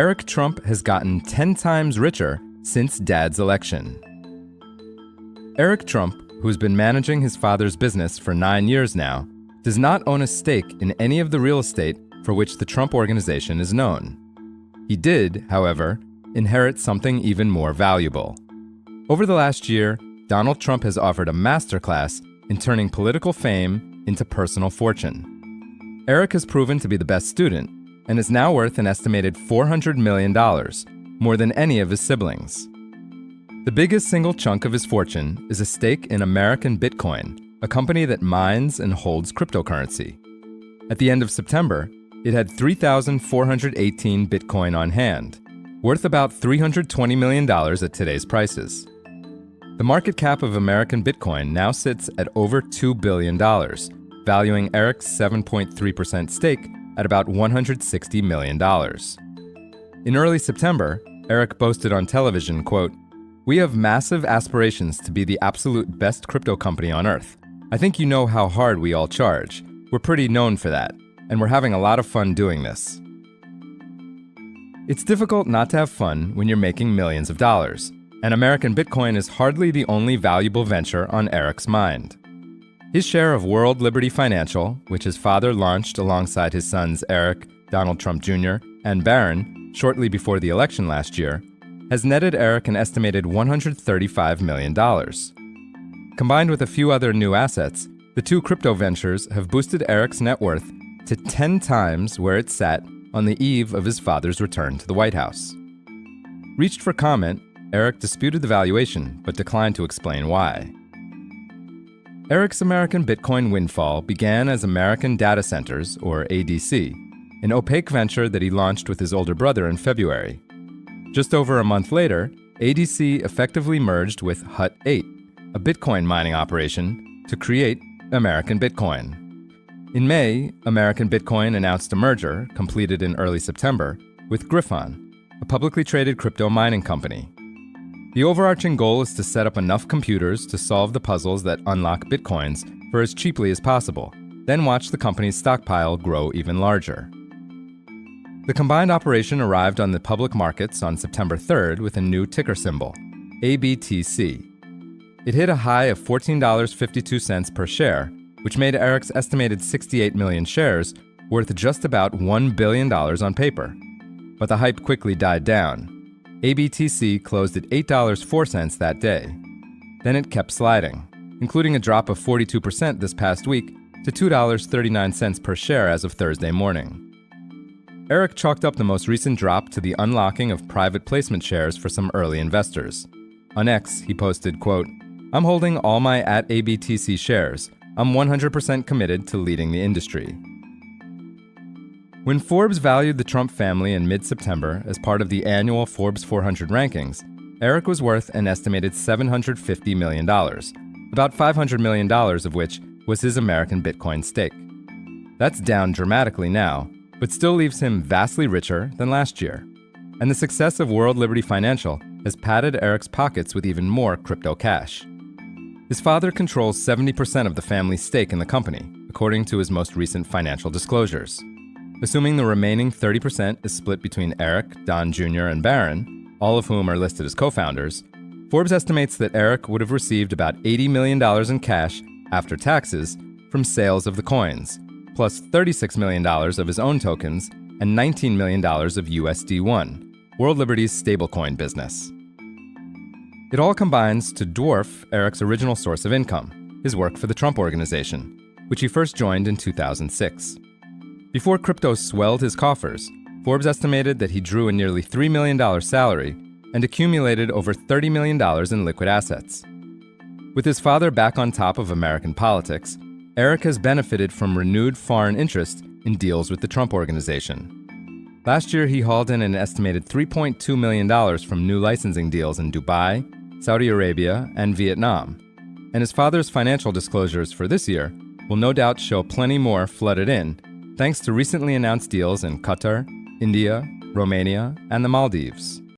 Eric Trump has gotten 10 times richer since Dad's election. Eric Trump, who's been managing his father's business for 9 years now, does not own a stake in any of the real estate for which the Trump Organization is known. He did, however, inherit something even more valuable. Over the last year, Donald Trump has offered a masterclass in turning political fame into personal fortune. Eric has proven to be the best student and is now worth an estimated $400 million, more than any of his siblings. The biggest single chunk of his fortune is a stake in American Bitcoin, a company that mines and holds cryptocurrency. At the end of September, it had 3,418 Bitcoin on hand, worth about $320 million at today's prices. The market cap of American Bitcoin now sits at over $2 billion, valuing Eric's 7.3% stake at about $160 million. In early September, Eric boasted on television, quote, "We have massive aspirations to be the absolute best crypto company on earth. I think you know how hard we all charge. We're pretty known for that, and we're having a lot of fun doing this." It's difficult not to have fun when you're making millions of dollars, and American Bitcoin is hardly the only valuable venture on Eric's mind. His share of World Liberty Financial, which his father launched alongside his sons Eric, Donald Trump Jr., and Barron shortly before the election last year, has netted Eric an estimated $135 million. Combined with a few other new assets, the two crypto ventures have boosted Eric's net worth to 10 times where it sat on the eve of his father's return to the White House. Reached for comment, Eric disputed the valuation but declined to explain why. Eric's American Bitcoin windfall began as American Data Centers, or ADC, an opaque venture that he launched with his older brother in February. Just over a month later, ADC effectively merged with Hut 8, a Bitcoin mining operation, to create American Bitcoin. In May, American Bitcoin announced a merger, completed in early September, with Griffon, a publicly traded crypto mining company. The overarching goal is to set up enough computers to solve the puzzles that unlock Bitcoins for as cheaply as possible, then watch the company's stockpile grow even larger. The combined operation arrived on the public markets on September 3rd with a new ticker symbol, ABTC. It hit a high of $14.52 per share, which made Eric's estimated 68 million shares worth just about $1 billion on paper. But the hype quickly died down. ABTC closed at $8.04 that day. Then it kept sliding, including a drop of 42% this past week to $2.39 per share as of Thursday morning. Eric chalked up the most recent drop to the unlocking of private placement shares for some early investors. On X, he posted, quote, "I'm holding all my @ABTC shares. I'm 100% committed to leading the industry." When Forbes valued the Trump family in mid-September as part of the annual Forbes 400 rankings, Eric was worth an estimated $750 million, about $500 million of which was his American Bitcoin stake. That's down dramatically now, but still leaves him vastly richer than last year. And the success of World Liberty Financial has padded Eric's pockets with even more crypto cash. His father controls 70% of the family's stake in the company, according to his most recent financial disclosures. Assuming the remaining 30% is split between Eric, Don Jr., and Barron, all of whom are listed as co-founders, Forbes estimates that Eric would have received about $80 million in cash after taxes from sales of the coins, plus $36 million of his own tokens and $19 million of USD1, World Liberty's stablecoin business. It all combines to dwarf Eric's original source of income, his work for the Trump Organization, which he first joined in 2006. Before crypto swelled his coffers, Forbes estimated that he drew a nearly $3 million salary and accumulated over $30 million in liquid assets. With his father back on top of American politics, Eric has benefited from renewed foreign interest in deals with the Trump Organization. Last year, he hauled in an estimated $3.2 million from new licensing deals in Dubai, Saudi Arabia, and Vietnam. And his father's financial disclosures for this year will no doubt show plenty more flooded in, thanks to recently announced deals in Qatar, India, Romania, and the Maldives.